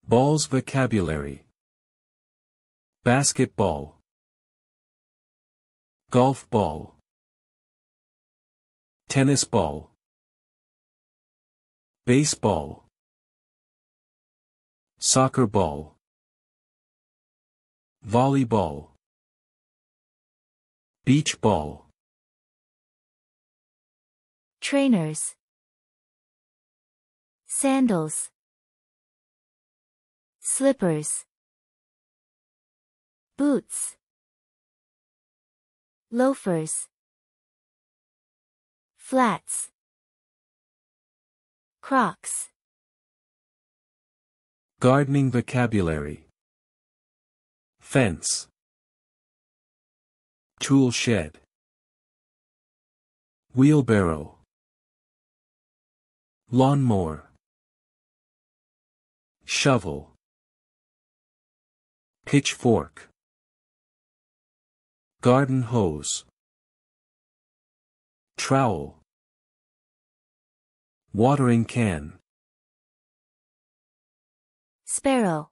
Balls vocabulary. Basketball. Golf ball. Tennis ball. Baseball. Soccer ball. Volleyball. Beach ball. Trainers. Sandals. Slippers. Boots. Loafers. Flats. Crocs. Gardening vocabulary. Fence. Tool shed. Wheelbarrow. Lawnmower. Shovel. Pitchfork. Garden hose. Trowel. Watering can. Sparrow.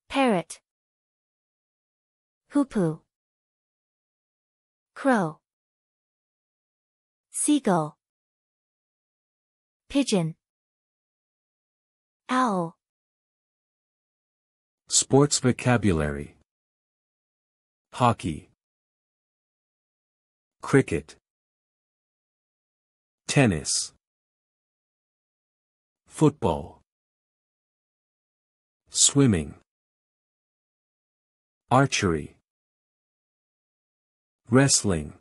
Parrot. Hoopoo. Crow. Seagull. Pigeon. Owl. Sports vocabulary. Hockey. Cricket. Tennis. Football. Swimming. Archery. Wrestling.